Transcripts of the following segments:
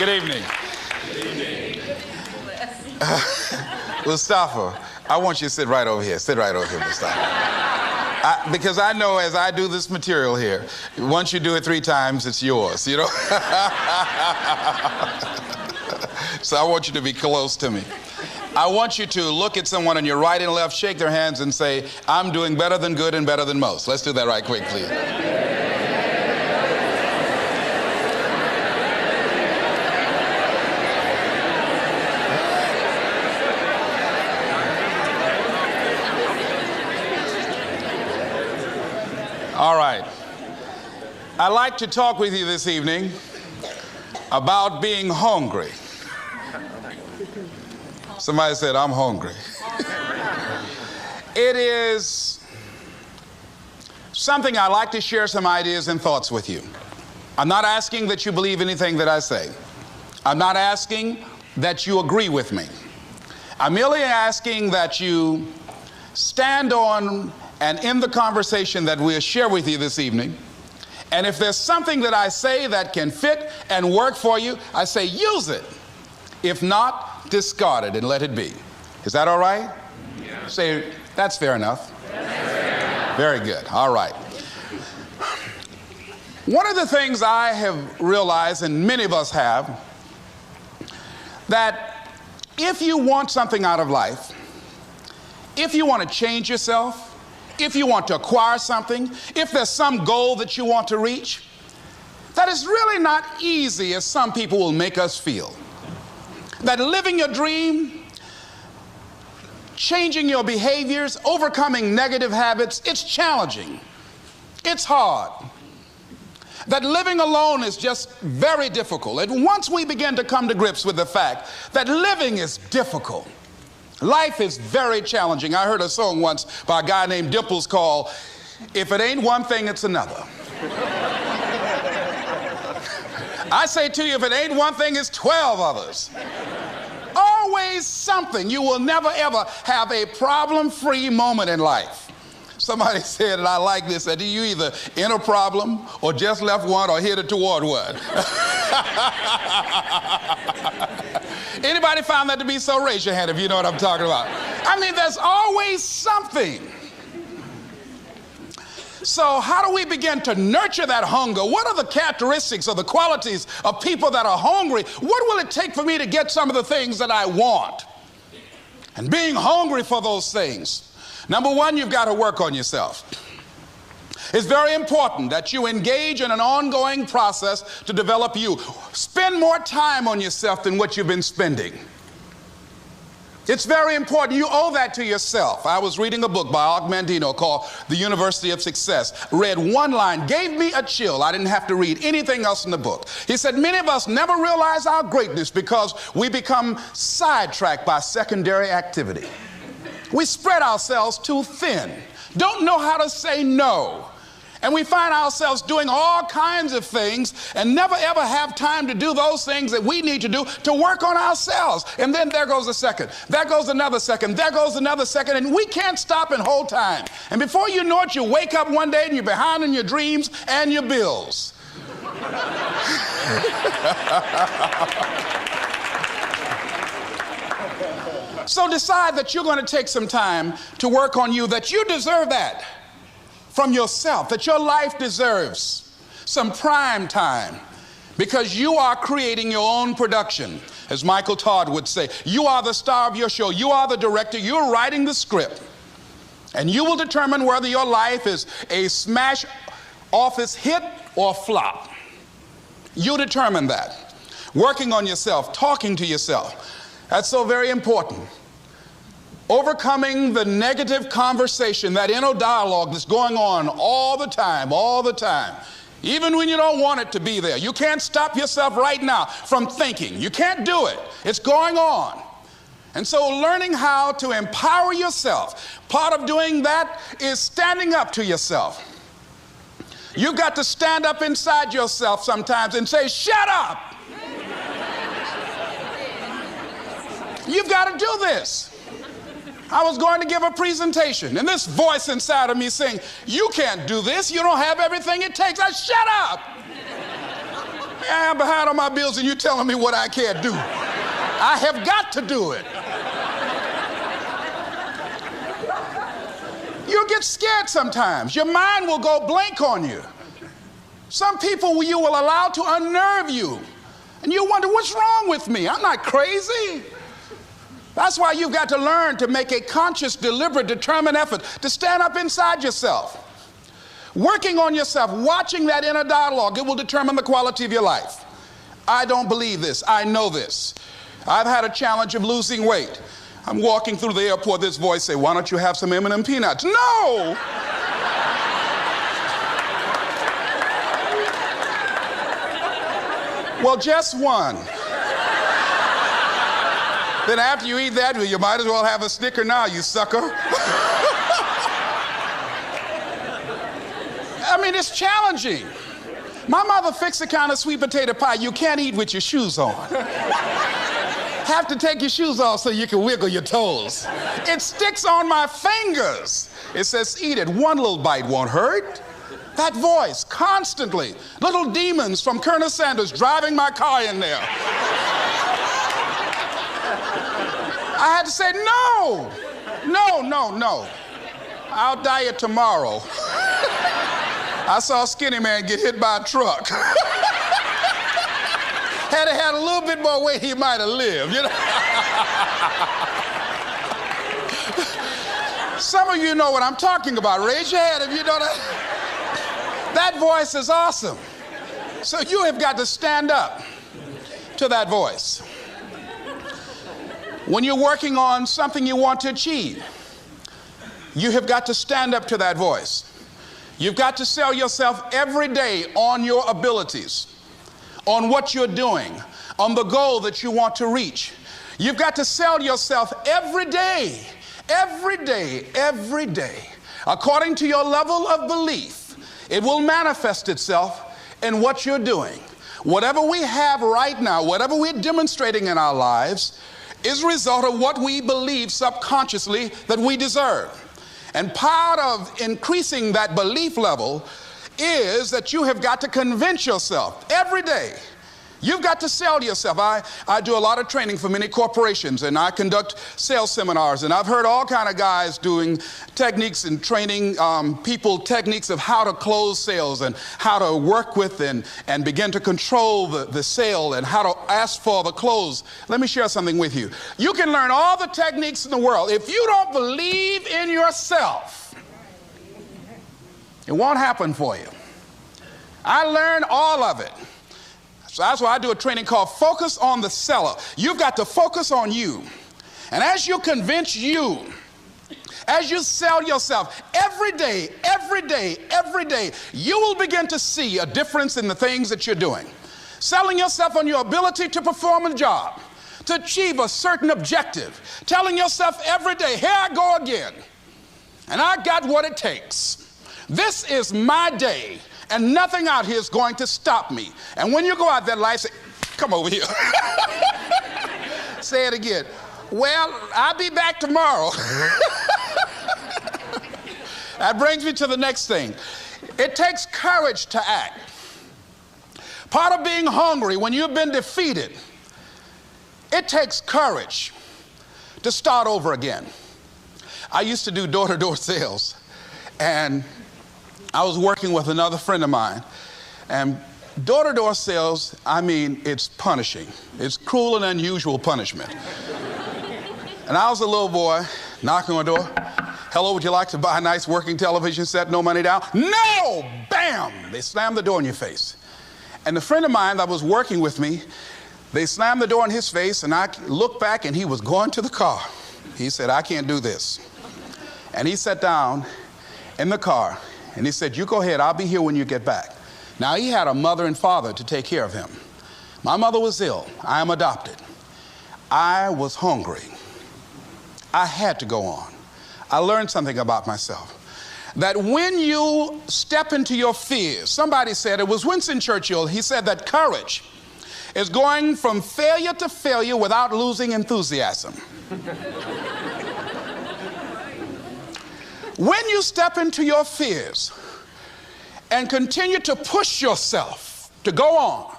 Good evening. Mustafa, I want you to sit right over here. Sit right over here, Mustafa. Because I know as I do this material here, once you do it 3 times, it's yours, you know? So I want you to be close to me. I want you to look at someone on your right and left, shake their hands and say, I'm doing better than good and better than most. Let's do that right quick, please. All right. I'd like to talk with you this evening about being hungry. Somebody said, I'm hungry. It is something I'd like to share some ideas and thoughts with you. I'm not asking that you believe anything that I say. I'm not asking that you agree with me. I'm merely asking that you stand on and in the conversation that we'll share with you this evening, and if there's something that I say that can fit and work for you, I say use it. If not, discard it and let it be. Is that all right? Yeah. Say, that's fair enough. Very good. All right. One of the things I have realized, and many of us have, that if you want something out of life, if you want to change yourself, if you want to acquire something, if there's some goal that you want to reach, that is really not easy as some people will make us feel. That living your dream, changing your behaviors, overcoming negative habits, it's challenging. It's hard. That living alone is just very difficult. And once we begin to come to grips with the fact that living is difficult, life is very challenging. I heard a song once by a guy named Dimples called, If It Ain't One Thing, It's Another. I say to you, if it ain't one thing, it's 12 others. Always something. You will never ever have a problem-free moment in life. Somebody said, and I like this, that you either in a problem or just left one or headed toward one. Anybody found that to be so? Raise your hand if you know what I'm talking about. I mean, there's always something. So how do we begin to nurture that hunger? What are the characteristics or the qualities of people that are hungry? What will it take for me to get some of the things that I want? And being hungry for those things. Number one, you've got to work on yourself. It's very important that you engage in an ongoing process to develop you. Spend more time on yourself than what you've been spending. It's very important. You owe that to yourself. I was reading a book by Og Mandino called The University of Success. Read one line, gave me a chill. I didn't have to read anything else in the book. He said, many of us never realize our greatness because we become sidetracked by secondary activity. We spread ourselves too thin, don't know how to say no. And we find ourselves doing all kinds of things and never ever have time to do those things that we need to do to work on ourselves. And then there goes a second, there goes another second, there goes another second, and we can't stop and hold time. And before you know it, you wake up one day and you're behind on your dreams and your bills. So decide that you're going to take some time to work on you, that you deserve that from yourself, that your life deserves some prime time because you are creating your own production. As Michael Todd would say, you are the star of your show. You are the director. You're writing the script. And you will determine whether your life is a smash office hit or flop. You determine that. Working on yourself, talking to yourself. That's so very important. Overcoming the negative conversation, that inner dialogue that's going on all the time, even when you don't want it to be there. You can't stop yourself right now from thinking. You can't do it. It's going on. And so learning how to empower yourself, part of doing that is standing up to yourself. You've got to stand up inside yourself sometimes and say, shut up. You've got to do this. I was going to give a presentation, and this voice inside of me saying, you can't do this. You don't have everything it takes. I shut up. I'm behind on my bills and you're telling me what I can't do. I have got to do it. You'll get scared sometimes. Your mind will go blank on you. Some people you will allow to unnerve you. And you wonder, what's wrong with me? I'm not crazy. That's why you've got to learn to make a conscious, deliberate, determined effort to stand up inside yourself. Working on yourself, watching that inner dialogue, it will determine the quality of your life. I don't believe this. I know this. I've had a challenge of losing weight. I'm walking through the airport, this voice say, why don't you have some M&M peanuts? No! Well, just one. Then after you eat that, you might as well have a Snicker now, you sucker. I mean, it's challenging. My mother fixed the kind of sweet potato pie you can't eat with your shoes on. Have to take your shoes off so you can wiggle your toes. It sticks on my fingers. It says, eat it. One little bite won't hurt. That voice, constantly. Little demons from Colonel Sanders driving my car in there. I had to say, no. I'll diet tomorrow. I saw a skinny man get hit by a truck. Had he had a little bit more weight, he might have lived, you know. Some of you know what I'm talking about. Raise your hand if you know that. That voice is awesome. So you have got to stand up to that voice. When you're working on something you want to achieve, you have got to stand up to that voice. You've got to sell yourself every day on your abilities, on what you're doing, on the goal that you want to reach. You've got to sell yourself every day, according to your level of belief. It will manifest itself in what you're doing. Whatever we have right now, whatever we're demonstrating in our lives, is a result of what we believe subconsciously that we deserve. And part of increasing that belief level is that you have got to convince yourself every day. You've got to sell yourself. I do a lot of training for many corporations, and I conduct sales seminars, and I've heard all kind of guys doing techniques and training people techniques of how to close sales and how to work with and begin to control the sale and how to ask for the close. Let me share something with you. You can learn all the techniques in the world. If you don't believe in yourself, it won't happen for you. I learned all of it. So that's why I do a training called Focus on the Seller. You've got to focus on you. And as you convince you, as you sell yourself every day, you will begin to see a difference in the things that you're doing. Selling yourself on your ability to perform a job, to achieve a certain objective. Telling yourself every day, here I go again. And I got what it takes. This is my day. And nothing out here is going to stop me. And when you go out there, life say, come over here. Say it again. Well, I'll be back tomorrow. That brings me to the next thing. It takes courage to act. Part of being hungry when you've been defeated, it takes courage to start over again. I used to do door-to-door sales, and I was working with another friend of mine, and door-to-door sales, I mean, it's punishing. It's cruel and unusual punishment. And I was a little boy knocking on the door. Hello, would you like to buy a nice working television set? No money down? No! Bam! They slammed the door in your face. And the friend of mine that was working with me, they slammed the door in his face, and I looked back, and he was going to the car. He said, I can't do this. And he sat down in the car, and he said, you go ahead, I'll be here when you get back. Now, he had a mother and father to take care of him. My mother was ill. I am adopted. I was hungry. I had to go on. I learned something about myself. That when you step into your fears, somebody said, it was Winston Churchill, he said that courage is going from failure to failure without losing enthusiasm. When you step into your fears and continue to push yourself to go on,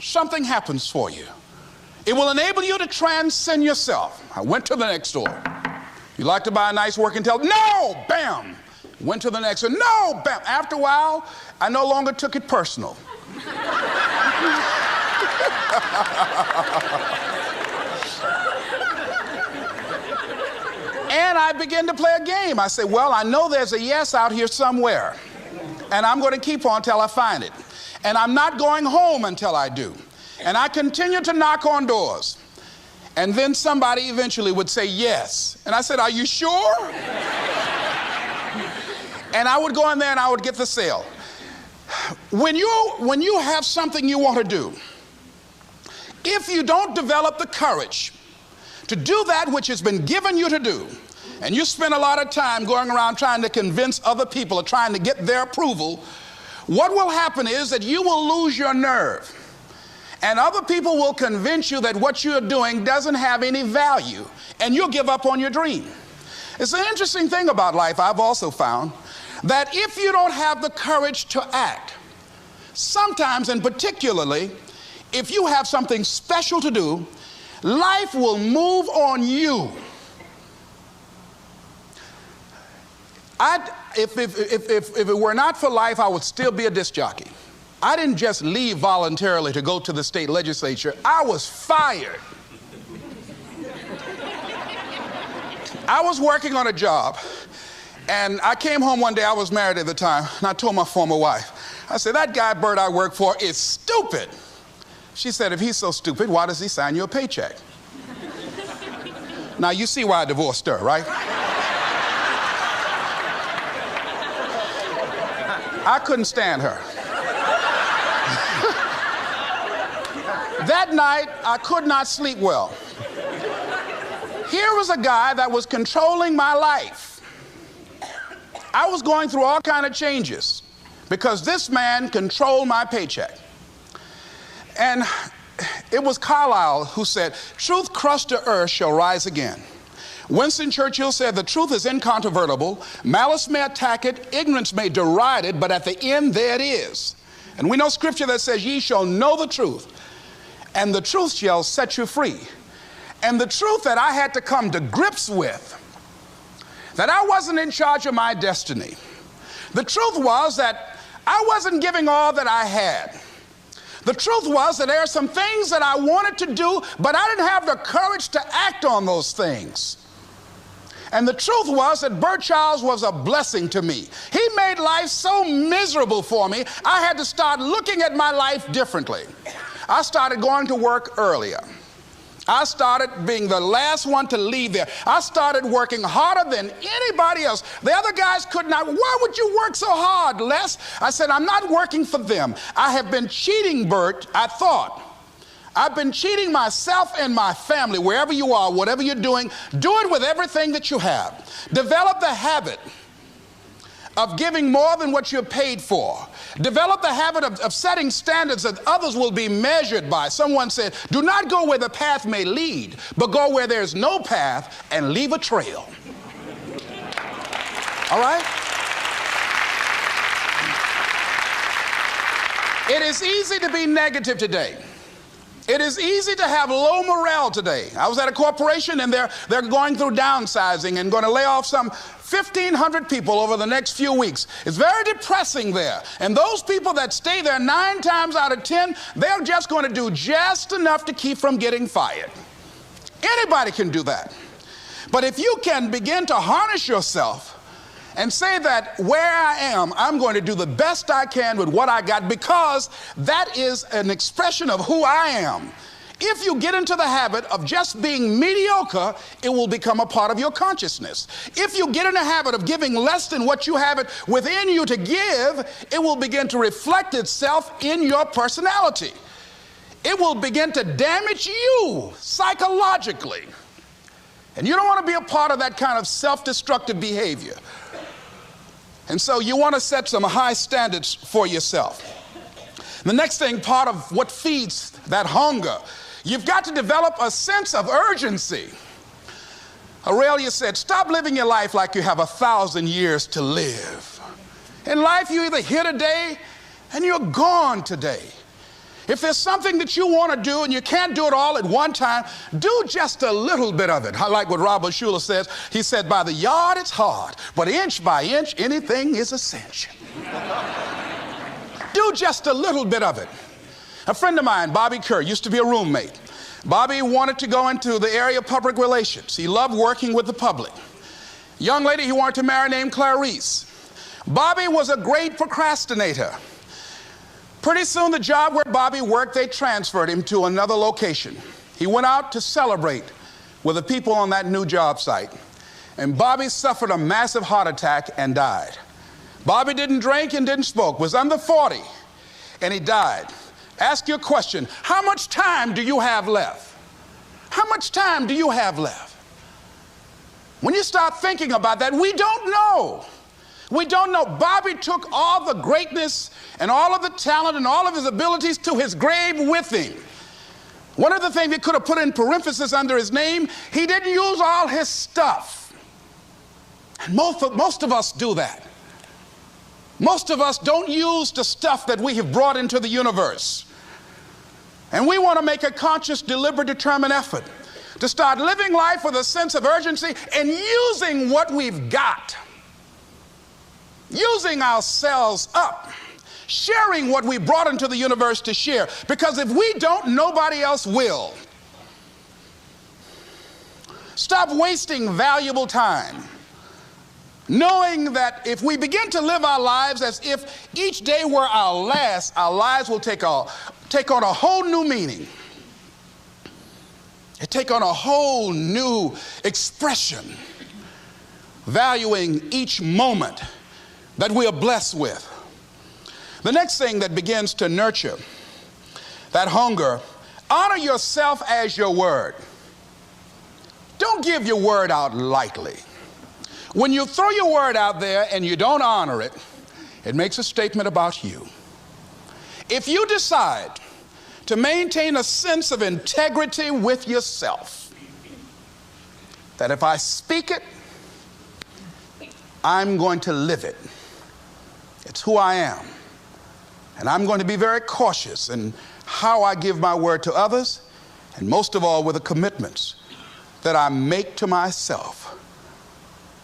something happens for you. It will enable you to transcend yourself. I went to the next store. You like to buy a nice working television? No! Bam! Went to the next one. No! Bam! After a while, I no longer took it personal. And I began to play a game. I said, well, I know there's a yes out here somewhere, and I'm going to keep on till I find it. And I'm not going home until I do. And I continue to knock on doors. And then somebody eventually would say yes. And I said, are you sure? And I would go in there and I would get the sale. When you have something you want to do, if you don't develop the courage to do that which has been given you to do, and you spend a lot of time going around trying to convince other people or trying to get their approval, what will happen is that you will lose your nerve. And other people will convince you that what you're doing doesn't have any value, and you'll give up on your dream. It's an interesting thing about life, I've also found, that if you don't have the courage to act, sometimes and particularly if you have something special to do, life will move on you. If it were not for life, I would still be a disc jockey. I didn't just leave voluntarily to go to the state legislature. I was fired. I was working on a job, and I came home one day. I was married at the time, and I told my former wife, I said, that guy Bert I work for is stupid. She said, if he's so stupid, why does he sign you a paycheck? Now, you see why I divorced her, right? I couldn't stand her. That night, I could not sleep well. Here was a guy that was controlling my life. I was going through all kinds of changes because this man controlled my paycheck. And it was Carlyle who said, truth crushed to earth shall rise again. Winston Churchill said, the truth is incontrovertible. Malice may attack it, ignorance may deride it, but at the end there it is. And we know scripture that says, ye shall know the truth, and the truth shall set you free. And the truth that I had to come to grips with, that I wasn't in charge of my destiny. The truth was that I wasn't giving all that I had. The truth was that there are some things that I wanted to do, but I didn't have the courage to act on those things. And the truth was that Bert Childs was a blessing to me. He made life so miserable for me, I had to start looking at my life differently. I started going to work earlier. I started being the last one to leave there. I started working harder than anybody else. The other guys could not. Why would you work so hard, Les? I said, I'm not working for them. I have been cheating, Bert, I thought. I've been cheating myself and my family. Wherever you are, whatever you're doing, do it with everything that you have. Develop the habit of giving more than what you're paid for. Develop the habit of setting standards that others will be measured by. Someone said, do not go where the path may lead, but go where there's no path and leave a trail. All right? It is easy to be negative today. It is easy to have low morale today. I was at a corporation and they're going through downsizing and going to lay off some 1,500 people over the next few weeks. It's very depressing there. And those people that stay there 9 times out of 10, they're just going to do just enough to keep from getting fired. Anybody can do that. But if you can begin to harness yourself and say that where I am, I'm going to do the best I can with what I got, because that is an expression of who I am. If you get into the habit of just being mediocre, it will become a part of your consciousness. If you get in the habit of giving less than what you have it within you to give, it will begin to reflect itself in your personality. It will begin to damage you psychologically. And you don't want to be a part of that kind of self-destructive behavior. And so you want to set some high standards for yourself. The next thing, part of what feeds that hunger, you've got to develop a sense of urgency. Aurelia said, stop living your life like you have 1,000 years to live. In life, you're either here today and you're gone today. If there's something that you want to do and you can't do it all at one time, do just a little bit of it. I like what Robert Schuller says. He said, by the yard it's hard, but inch by inch, anything is a cinch. Do just a little bit of it. A friend of mine, Bobby Kerr, used to be a roommate. Bobby wanted to go into the area of public relations. He loved working with the public. Young lady he wanted to marry named Clarice. Bobby was a great procrastinator. Pretty soon the job where Bobby worked, they transferred him to another location. He went out to celebrate with the people on that new job site. And Bobby suffered a massive heart attack and died. Bobby didn't drink and didn't smoke, was under 40, and he died. Ask your question, how much time do you have left? How much time do you have left? When you start thinking about that, we don't know. We don't know. Bobby took all the greatness and all of the talent and all of his abilities to his grave with him. One of the things he could have put in parentheses under his name, he didn't use all his stuff. And most of us do that. Most of us don't use the stuff that we have brought into the universe. And we want to make a conscious, deliberate, determined effort to start living life with a sense of urgency and using what we've got. Using ourselves up, sharing what we brought into the universe to share. Because if we don't, nobody else will. Stop wasting valuable time, knowing that if we begin to live our lives as if each day were our last, our lives will take on a whole new meaning. It take on a whole new expression, valuing each moment that we are blessed with. The next thing that begins to nurture that hunger, honor yourself as your word. Don't give your word out lightly. When you throw your word out there and you don't honor it, it makes a statement about you. If you decide to maintain a sense of integrity with yourself, that if I speak it, I'm going to live it. It's who I am. And I'm going to be very cautious in how I give my word to others, and most of all with the commitments that I make to myself,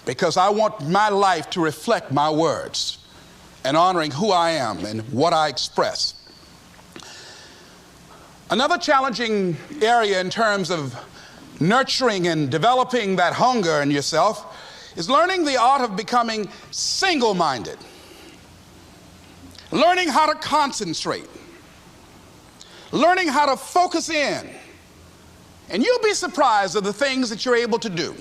because I want my life to reflect my words and honoring who I am and what I express. Another challenging area in terms of nurturing and developing that hunger in yourself is learning the art of becoming single-minded. Learning how to concentrate. Learning how to focus in. And you'll be surprised at the things that you're able to do.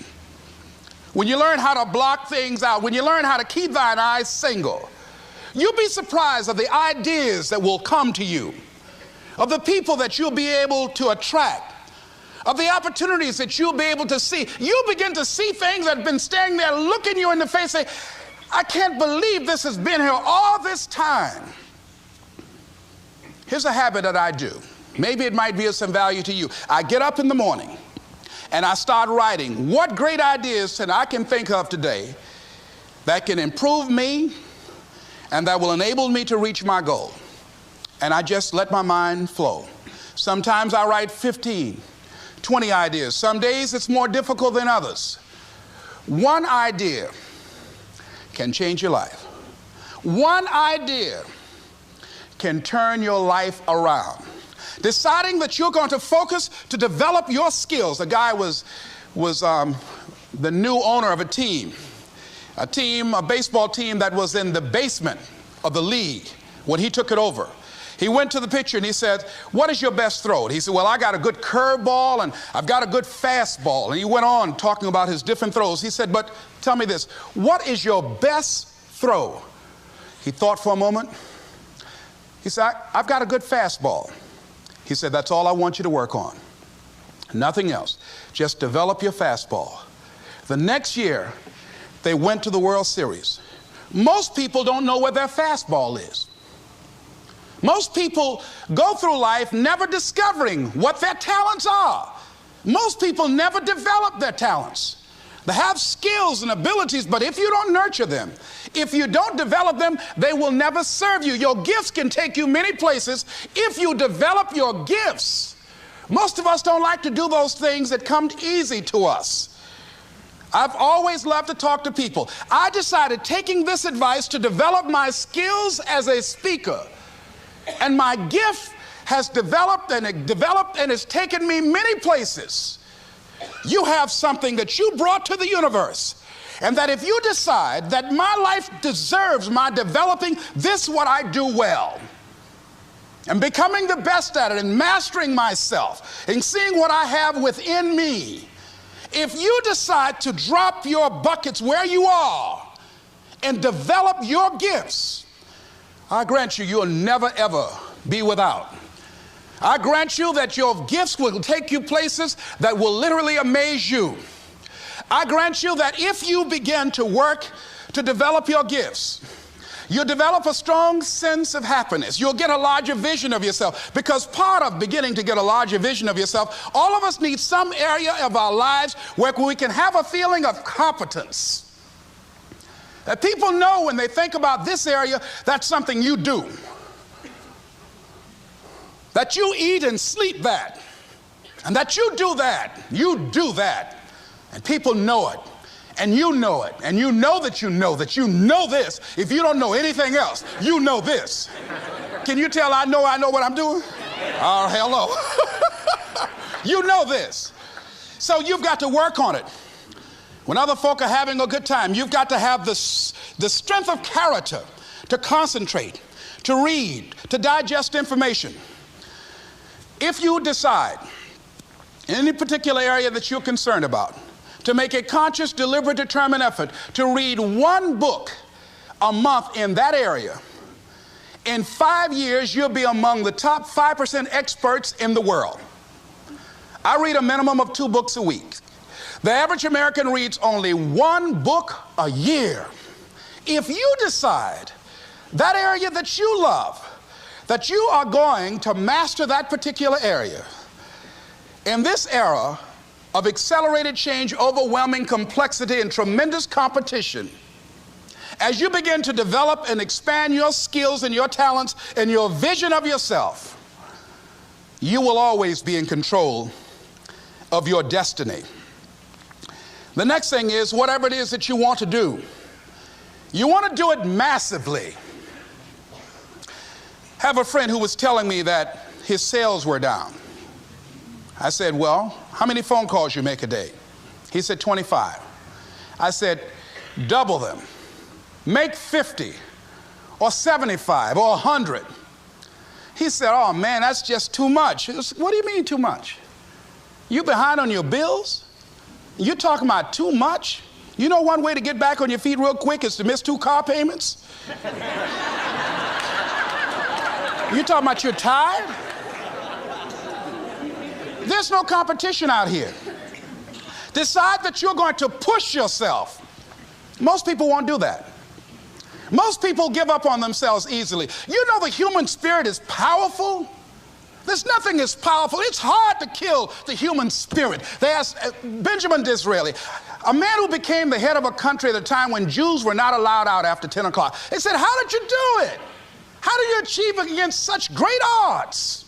When you learn how to block things out, when you learn how to keep thine eyes single, you'll be surprised at the ideas that will come to you, of the people that you'll be able to attract, of the opportunities that you'll be able to see. You'll begin to see things that have been standing there looking you in the face, say, I can't believe this has been here all this time. Here's a habit that I do. Maybe it might be of some value to you. I get up in the morning and I start writing what great ideas that I can think of today that can improve me and that will enable me to reach my goal. And I just let my mind flow. Sometimes I write 15, 20 ideas. Some days it's more difficult than others. One idea can change your life. One idea can turn your life around. Deciding that you're going to focus to develop your skills. A guy was the new owner of a baseball team that was in the basement of the league when he took it over. He went to the pitcher and he said, what is your best throw? And he said, well, I got a good curveball and I've got a good fastball. And he went on talking about his different throws. He said, but tell me this, what is your best throw? He thought for a moment. He said, I've got a good fastball. He said, that's all I want you to work on. Nothing else. Just develop your fastball. The next year, they went to the World Series. Most people don't know where their fastball is. Most people go through life never discovering what their talents are. Most people never develop their talents. They have skills and abilities, but if you don't nurture them, if you don't develop them, they will never serve you. Your gifts can take you many places if you develop your gifts. Most of us don't like to do those things that come easy to us. I've always loved to talk to people. I decided, taking this advice, to develop my skills as a speaker. And my gift has developed and it's taken me many places. You have something that you brought to the universe, and that if you decide that my life deserves my developing this, what I do well, and becoming the best at it, and mastering myself, and seeing what I have within me, if you decide to drop your buckets where you are and develop your gifts, I grant you, you'll never ever be without. I grant you that your gifts will take you places that will literally amaze you. I grant you that if you begin to work to develop your gifts, you'll develop a strong sense of happiness. You'll get a larger vision of yourself, because part of beginning to get a larger vision of yourself, all of us need some area of our lives where we can have a feeling of competence. That people know when they think about this area, that's something you do. That you eat and sleep that, and that you do that, and people know it, and you know it, and you know that you know this. If you don't know anything else, you know this. Can you tell I know what I'm doing? Oh, hello. You know this. So you've got to work on it. When other folk are having a good time, you've got to have the strength of character to concentrate, to read, to digest information. If you decide in any particular area that you're concerned about to make a conscious, deliberate, determined effort to read one book a month in that area, in 5 years, you'll be among the top 5% experts in the world. I read a minimum of 2 books a week. The average American reads only 1 book a year. If you decide that area that you love, that you are going to master that particular area, in this era of accelerated change, overwhelming complexity, and tremendous competition, as you begin to develop and expand your skills and your talents and your vision of yourself, you will always be in control of your destiny. The next thing is, whatever it is that you want to do, you want to do it massively. I have a friend who was telling me that his sales were down. I said, well, how many phone calls you make a day? He said, 25. I said, double them. Make 50 or 75 or 100. He said, oh man, that's just too much. What do you mean too much? You behind on your bills? You're talking about too much? You know one way to get back on your feet real quick is to miss 2 car payments? You talking about you're tired? There's no competition out here. Decide that you're going to push yourself. Most people won't do that. Most people give up on themselves easily. You know the human spirit is powerful. There's nothing as powerful. It's hard to kill the human spirit. They asked Benjamin Disraeli, a man who became the head of a country at a time when Jews were not allowed out after 10 o'clock. They said, how did you do it? How do you achieve against such great odds?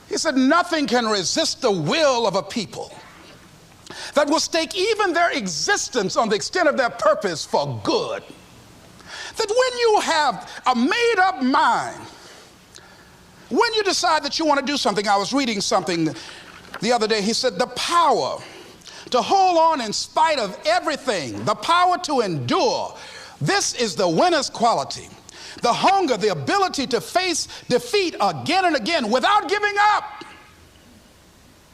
He said, nothing can resist the will of a people that will stake even their existence on the extent of their purpose for good. That when you have a made-up mind, when you decide that you want to do something, I was reading something the other day, he said, the power to hold on in spite of everything, the power to endure, this is the winner's quality. The hunger, the ability to face defeat again and again without giving up.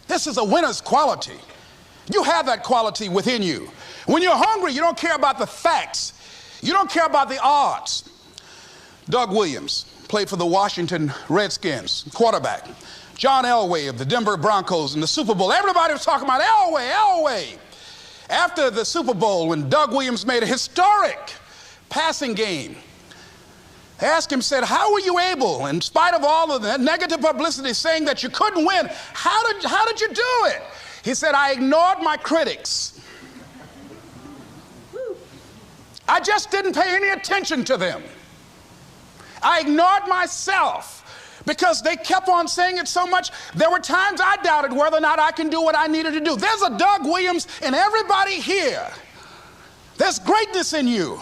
This is a winner's quality. You have that quality within you. When you're hungry, you don't care about the facts. You don't care about the odds. Doug Williams played for the Washington Redskins, quarterback. John Elway of the Denver Broncos in the Super Bowl. Everybody was talking about Elway. After the Super Bowl, when Doug Williams made a historic passing game, they asked him, said, how were you able, in spite of all of the negative publicity saying that you couldn't win, how did you do it? He said, I ignored my critics. I just didn't pay any attention to them. I ignored myself because they kept on saying it so much. There were times I doubted whether or not I can do what I needed to do. There's a Doug Williams in everybody here. There's greatness in you.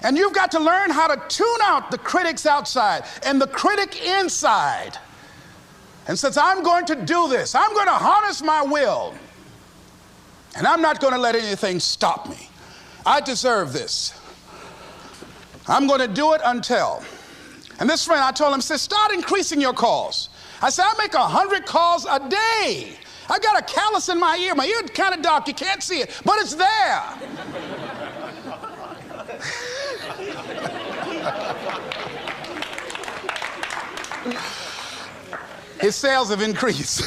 And you've got to learn how to tune out the critics outside and the critic inside. And since I'm going to do this, I'm going to harness my will. And I'm not going to let anything stop me. I deserve this. I'm going to do it until. And this friend, I told him, said, start increasing your calls. I said, I make 100 calls a day. I got a callus in my ear. My ear is kind of dark. You can't see it, but it's there. His sales have increased.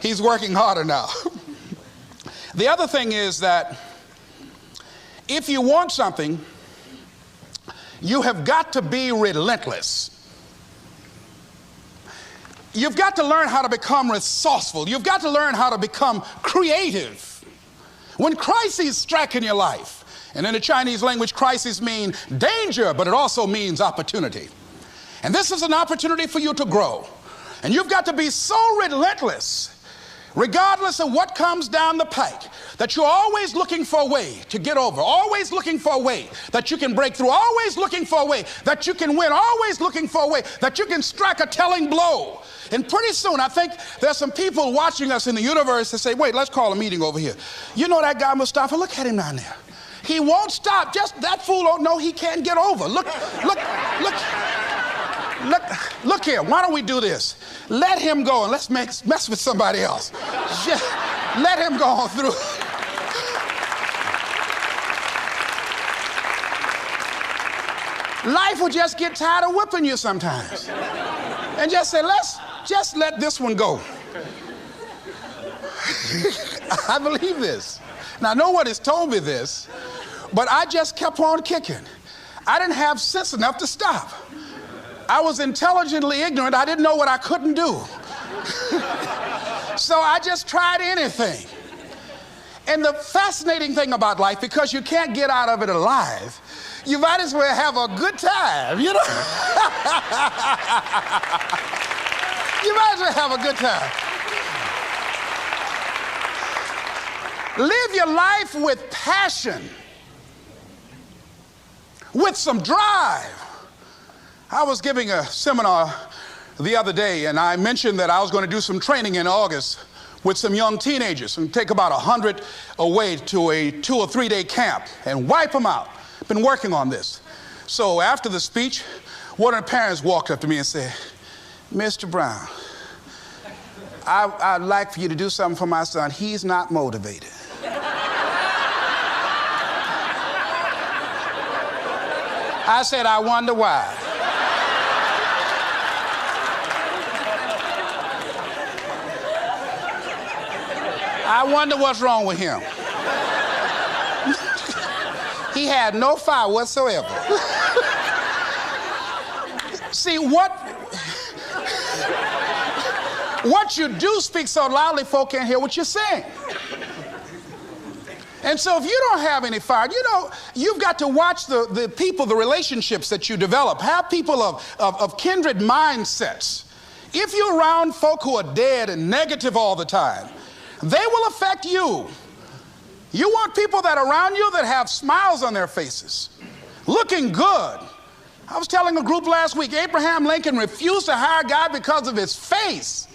He's working harder now. The other thing is that if you want something, you have got to be relentless. You've got to learn how to become resourceful. You've got to learn how to become creative. When crises strike in your life, and in the Chinese language, crises mean danger, but it also means opportunity. And this is an opportunity for you to grow. And you've got to be so relentless, regardless of what comes down the pike, that you're always looking for a way to get over, always looking for a way that you can break through, always looking for a way that you can win, always looking for a way that you can strike a telling blow. And pretty soon, I think there's some people watching us in the universe that say, wait, let's call a meeting over here. You know that guy Mustafa? Look at him down there. He won't stop. Just that fool don't know he can't get over. Look here. Why don't we do this? Let him go and let's mess with somebody else. Just let him go on through. Life will just get tired of whipping you sometimes. And just say, just let this one go. I believe this. Now, no one has told me this, but I just kept on kicking. I didn't have sense enough to stop. I was intelligently ignorant. I didn't know what I couldn't do. So I just tried anything. And the fascinating thing about life, because you can't get out of it alive, you might as well have a good time, you know? You might as well have a good time. Live your life with passion, with some drive. I was giving a seminar the other day, and I mentioned that I was going to do some training in August with some young teenagers and take about 100 away to a 2 or 3 day camp and wipe them out. Been working on this. So after the speech, one of the parents walked up to me and said, Mr. Brown, I'd like for you to do something for my son. He's not motivated. I said, I wonder why. I wonder what's wrong with him. He had no fire whatsoever. See, what you do speak so loudly, folk can't hear what you're saying. And so if you don't have any fire, you've got to watch the people, the relationships that you develop. Have people of kindred mindsets. If you're around folk who are dead and negative all the time, they will affect you. You want people that are around you that have smiles on their faces, looking good. I was telling a group last week, Abraham Lincoln refused to hire a guy because of his face.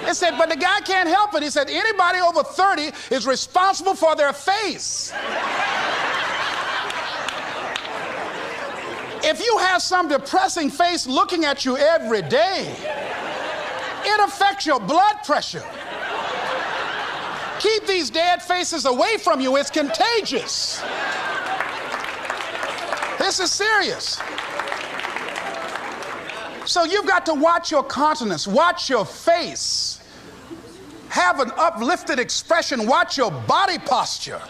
They said, but the guy can't help it. He said, anybody over 30 is responsible for their face. If you have some depressing face looking at you every day, it affects your blood pressure. Keep these dead faces away from you. It's contagious. This is serious. So you've got to watch your countenance, watch your face, have an uplifted expression, watch your body posture.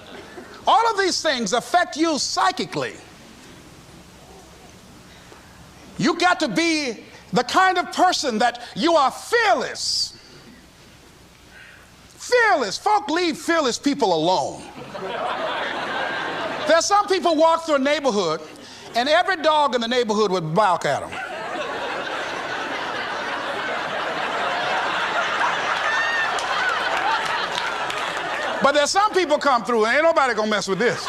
All of these things affect you psychically. You've got to be the kind of person that you are fearless. Fearless. Folk leave fearless people alone. There's some people walk through a neighborhood and every dog in the neighborhood would bark at them. But there's some people come through and ain't nobody gonna mess with this.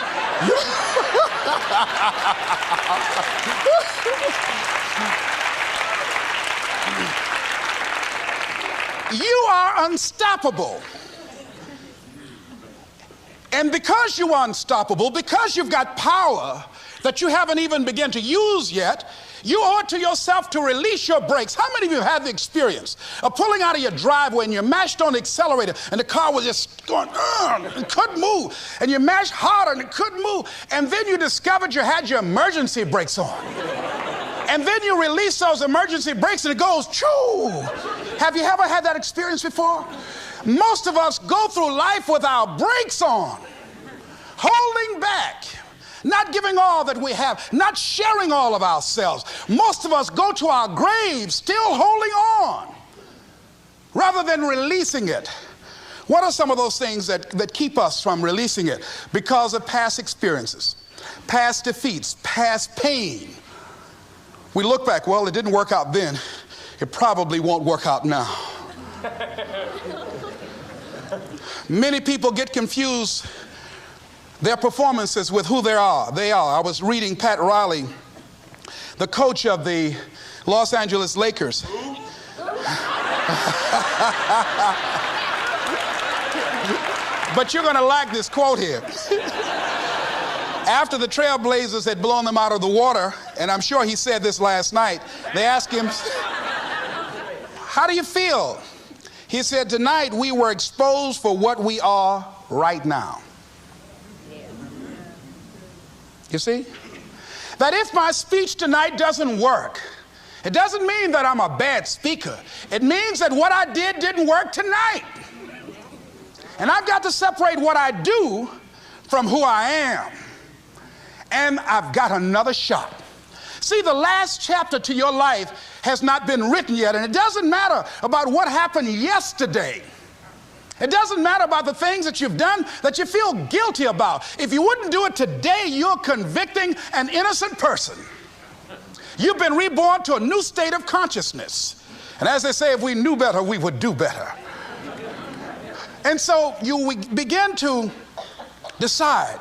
You are unstoppable. And because you are unstoppable, because you've got power that you haven't even begun to use yet, you owe it to yourself to release your brakes. How many of you have the experience of pulling out of your driveway and you mashed on the accelerator and the car was just going, and couldn't move, and you mashed harder and it couldn't move, and then you discovered you had your emergency brakes on. And then you release those emergency brakes and it goes, choo! Have you ever had that experience before? Most of us go through life with our brakes on, holding back, not giving all that we have, not sharing all of ourselves. Most of us go to our graves still holding on rather than releasing it. What are some of those things that keep us from releasing it? Because of past experiences, past defeats, past pain. We look back, well, it didn't work out then. It probably won't work out now. Many people get confused their performances with who they are. I was reading Pat Riley, the coach of the Los Angeles Lakers. But you're going to like this quote here. After the Trailblazers had blown them out of the water, and I'm sure he said this last night, they asked him, how do you feel? He said, tonight we were exposed for what we are right now. You see? That if my speech tonight doesn't work, it doesn't mean that I'm a bad speaker. It means that what I did didn't work tonight. And I've got to separate what I do from who I am. And I've got another shot. See, the last chapter to your life has not been written yet, and it doesn't matter about what happened yesterday. It doesn't matter about the things that you've done that you feel guilty about. If you wouldn't do it today, you're convicting an innocent person. You've been reborn to a new state of consciousness. And as they say, if we knew better, we would do better. And so you begin to decide,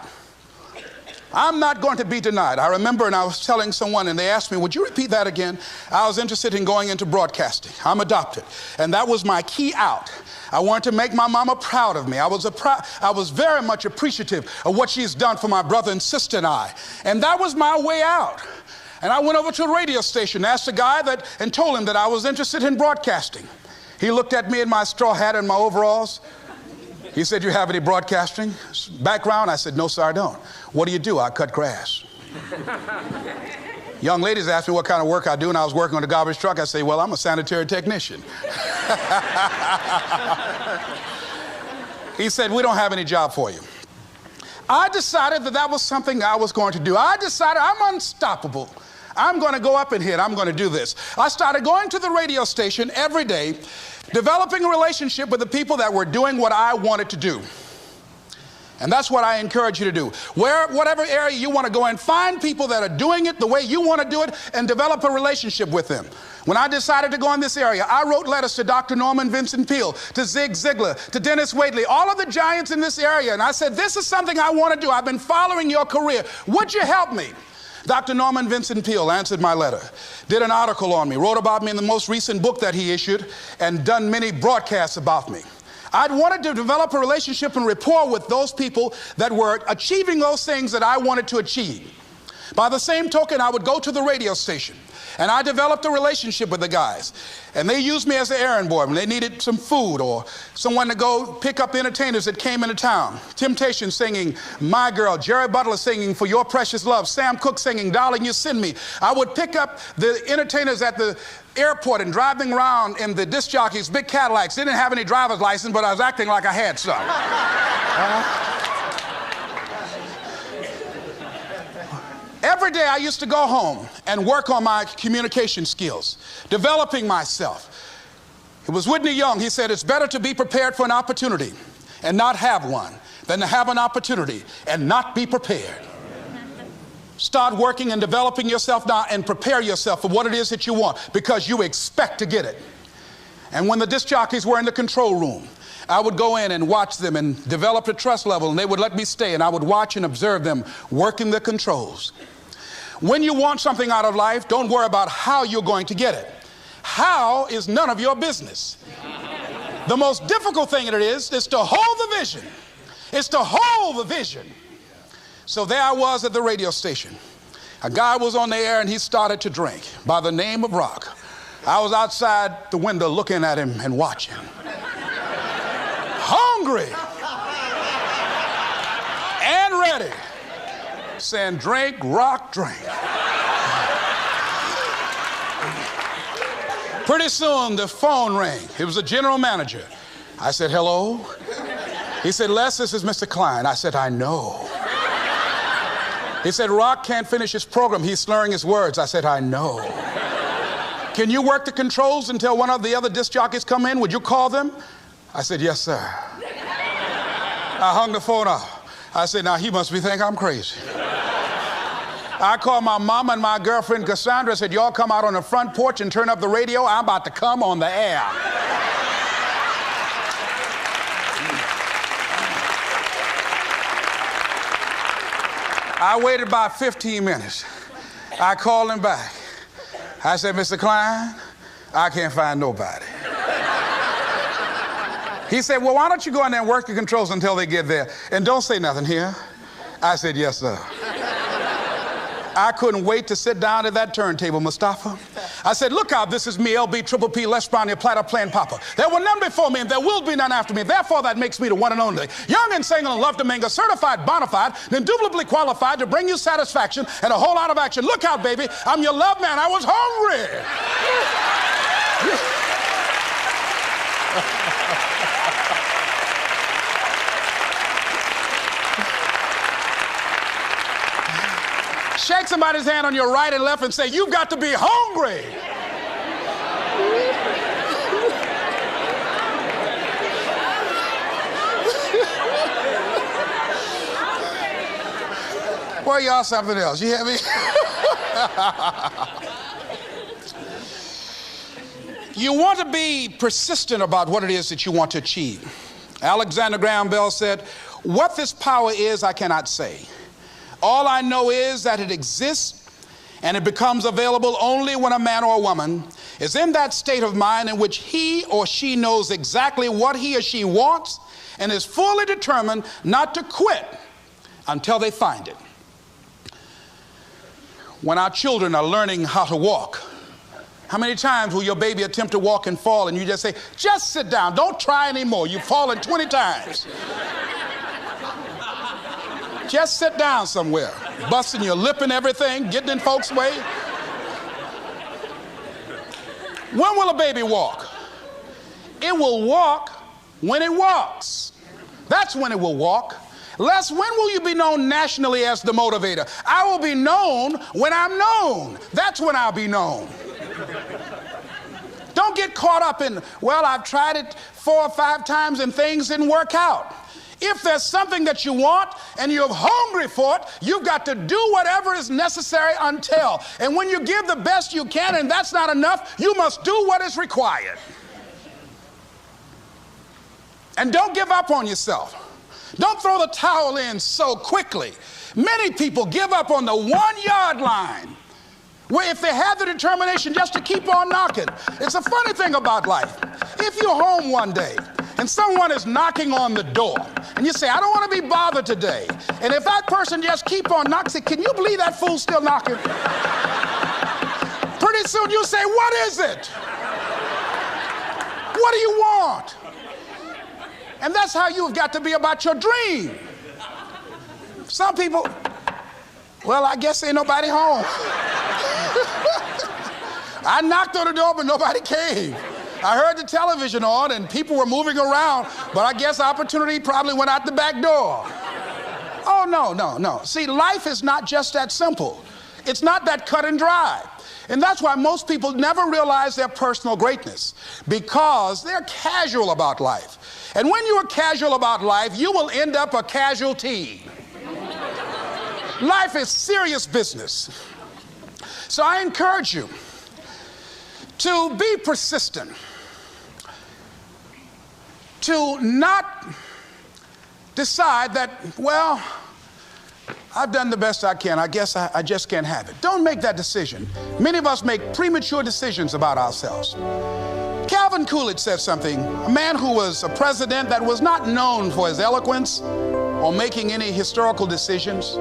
I'm not going to be denied. I remember, and I was telling someone, and they asked me, would you repeat that again? I was interested in going into broadcasting. I'm adopted. And that was my key out. I wanted to make my mama proud of me. I was very much appreciative of what she's done for my brother and sister and I. And that was my way out. And I went over to a radio station, asked a guy and told him that I was interested in broadcasting. He looked at me in my straw hat and my overalls. He said, you have any broadcasting background? I said, no, sir, I don't. What do you do? I cut grass. Young ladies asked me what kind of work I do, and I was working on a garbage truck. I say, well, I'm a sanitary technician. He said, we don't have any job for you. I decided that was something I was going to do. I decided I'm unstoppable. I'm going to go up in here and I'm going to do this. I started going to the radio station every day, developing a relationship with the people that were doing what I wanted to do. And that's what I encourage you to do. Whatever area you want to go in, find people that are doing it the way you want to do it and develop a relationship with them. When I decided to go in this area, I wrote letters to Dr. Norman Vincent Peale, to Zig Ziglar, to Dennis Waitley, all of the giants in this area. And I said, this is something I want to do. I've been following your career. Would you help me? Dr. Norman Vincent Peale answered my letter, did an article on me, wrote about me in the most recent book that he issued, and done many broadcasts about me. I'd wanted to develop a relationship and rapport with those people that were achieving those things that I wanted to achieve. By the same token, I would go to the radio station, and I developed a relationship with the guys. And they used me as an errand boy when they needed some food or someone to go pick up entertainers that came into town. Temptation singing My Girl, Jerry Butler singing For Your Precious Love, Sam Cooke singing Darling You Send Me. I would pick up the entertainers at the airport and driving around in the disc jockeys, big Cadillacs. They didn't have any driver's license, but I was acting like I had some. Every day I used to go home and work on my communication skills, developing myself. It was Whitney Young. He said, it's better to be prepared for an opportunity and not have one than to have an opportunity and not be prepared. Start working and developing yourself now and prepare yourself for what it is that you want, because you expect to get it. And when the disc jockeys were in the control room, I would go in and watch them and develop a trust level, and they would let me stay, and I would watch and observe them working the controls. When you want something out of life, don't worry about how you're going to get it. How is none of your business. The most difficult thing it is to hold the vision. It's to hold the vision. So there I was at the radio station. A guy was on the air and he started to drink by the name of Rock. I was outside the window looking at him and watching. Hungry and ready, saying, drink, Rock, drink. Pretty soon the phone rang. It was the general manager. I said, hello? He said, Les, this is Mr. Klein. I said, I know. He said, Rock can't finish his program. He's slurring his words. I said, I know. Can you work the controls until one of the other disc jockeys come in? Would you call them? I said, yes, sir. I hung the phone up. I said, now he must be thinking I'm crazy. I called my mom and my girlfriend Cassandra. Said, y'all come out on the front porch and turn up the radio. I'm about to come on the air. I waited about 15 minutes. I called him back. I said, Mr. Klein, I can't find nobody. He said, well, why don't you go in there and work the controls until they get there? And don't say nothing here. I said, yes, sir. I couldn't wait to sit down at that turntable, Mustafa. I said, look out, this is me, LB, Triple P, Les Brown, your platter playing Papa. There were none before me, and there will be none after me. Therefore, that makes me the one and only. Young and single and love to mingle, certified, bona fide, and indubitably qualified to bring you satisfaction and a whole lot of action. Look out, baby, I'm your love man. I was hungry. Shake somebody's hand on your right and left and say, you've got to be hungry. Well, y'all something else. You hear me? You want to be persistent about what it is that you want to achieve. Alexander Graham Bell said, what this power is, I cannot say. All I know is that it exists, and it becomes available only when a man or a woman is in that state of mind in which he or she knows exactly what he or she wants and is fully determined not to quit until they find it. When our children are learning how to walk, how many times will your baby attempt to walk and fall and you just say, just sit down, don't try anymore, you've fallen 20 times. Just sit down somewhere, busting your lip and everything, getting in folks' way. When will a baby walk? It will walk when it walks. That's when it will walk. Les, when will you be known nationally as the motivator? I will be known when I'm known. That's when I'll be known. Don't get caught up in, well, I've tried it 4 or 5 times and things didn't work out. If there's something that you want and you're hungry for it, you've got to do whatever is necessary until. And when you give the best you can and that's not enough, you must do what is required. And don't give up on yourself. Don't throw the towel in so quickly. Many people give up on the 1-yard line, where if they have the determination just to keep on knocking. It's a funny thing about life. If you're home one day and someone is knocking on the door and you say, I don't want to be bothered today. And if that person just keep on knocking, say, can you believe that fool's still knocking? Pretty soon you say, what is it? What do you want? And that's how you've got to be about your dream. Some people, well, I guess ain't nobody home. I knocked on the door, but nobody came. I heard the television on and people were moving around, but I guess opportunity probably went out the back door. Oh, no. See, life is not just that simple. It's not that cut and dry. And that's why most people never realize their personal greatness, because they're casual about life. And when you are casual about life, you will end up a casualty. Life is serious business. So I encourage you to be persistent, to not decide that, well, I've done the best I can. I guess I just can't have it. Don't make that decision. Many of us make premature decisions about ourselves. Calvin Coolidge said something, a man who was a president that was not known for his eloquence or making any historical decisions,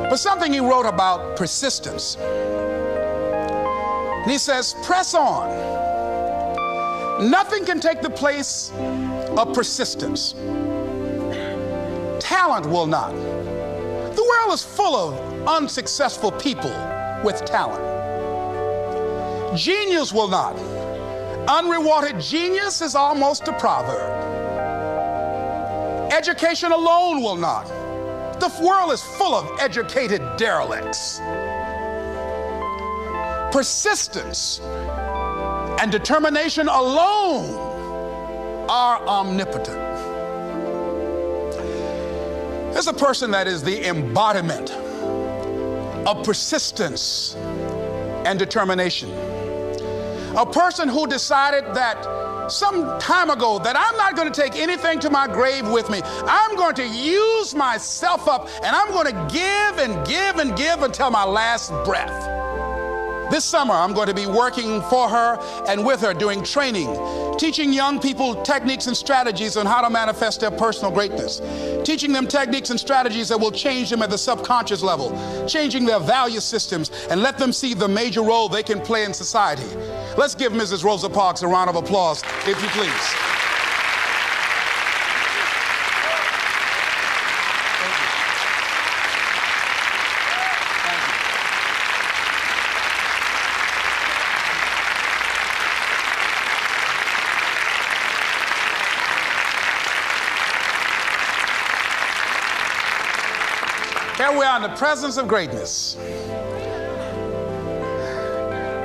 but something he wrote about persistence. And he says, press on. Nothing can take the place of persistence. Talent will not. The world is full of unsuccessful people with talent. Genius will not. Unrewarded genius is almost a proverb. Education alone will not. The world is full of educated derelicts. Persistence and determination alone are omnipotent. There's a person that is the embodiment of persistence and determination. A person who decided that some time ago that I'm not going to take anything to my grave with me. I'm going to use myself up, and I'm going to give and give and give until my last breath. This summer, I'm going to be working for her and with her doing training, teaching young people techniques and strategies on how to manifest their personal greatness, teaching them techniques and strategies that will change them at the subconscious level, changing their value systems, and let them see the major role they can play in society. Let's give Mrs. Rosa Parks a round of applause, if you please. Here we are in the presence of greatness.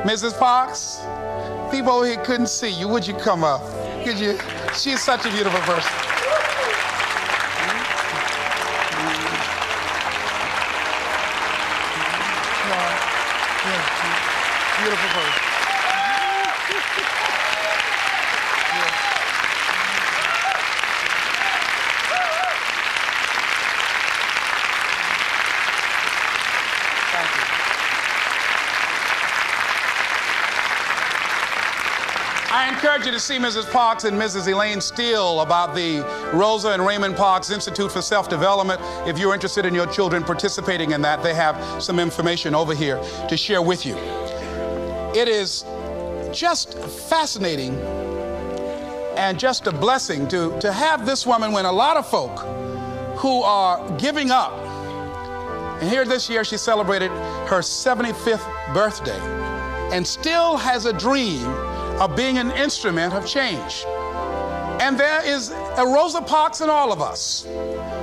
Mrs. Parks, people over here couldn't see you. Would you come up? Could you? She's such a beautiful person. Beautiful person. I encourage you to see Mrs. Parks and Mrs. Elaine Steele about the Rosa and Raymond Parks Institute for Self-Development. If you're interested in your children participating in that, they have some information over here to share with you. It is just fascinating and just a blessing to have this woman when a lot of folk who are giving up. And here this year she celebrated her 75th birthday and still has a dream of being an instrument of change. And there is a Rosa Parks in all of us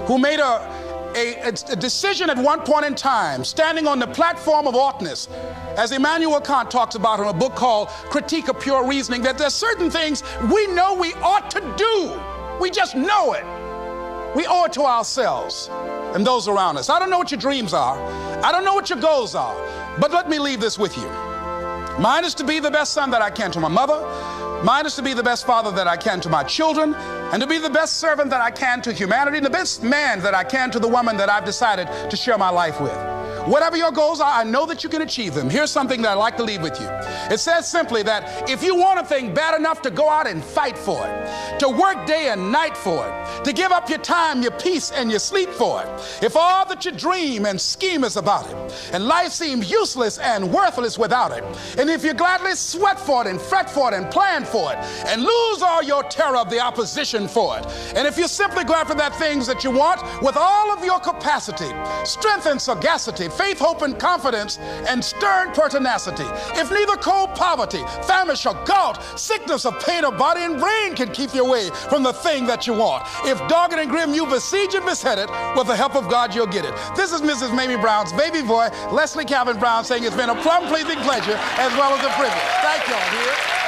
who made a decision at one point in time, standing on the platform of oughtness, as Immanuel Kant talks about in a book called Critique of Pure Reasoning, that there's certain things we know we ought to do. We just know it. We owe it to ourselves and those around us. I don't know what your dreams are. I don't know what your goals are. But let me leave this with you. Mine is to be the best son that I can to my mother. Mine is to be the best father that I can to my children, and to be the best servant that I can to humanity, and the best man that I can to the woman that I've decided to share my life with. Whatever your goals are, I know that you can achieve them. Here's something that I'd like to leave with you. It says simply that if you want a thing bad enough to go out and fight for it, to work day and night for it, to give up your time, your peace, and your sleep for it, if all that you dream and scheme is about it, and life seems useless and worthless without it, and if you gladly sweat for it and fret for it and plan for it, and lose all your terror of the opposition for it, and if you simply go after that things that you want with all of your capacity, strength and sagacity, faith, hope, and confidence, and stern pertinacity, if neither cold poverty, famish, or gout, sickness of pain of body and brain can keep you away from the thing that you want, if dogged and grim you besiege and beset it, with the help of God you'll get it. This is Mrs. Mamie Brown's baby boy, Leslie Calvin Brown, saying it's been a plumb pleasing pleasure as well as a privilege. Thank y'all.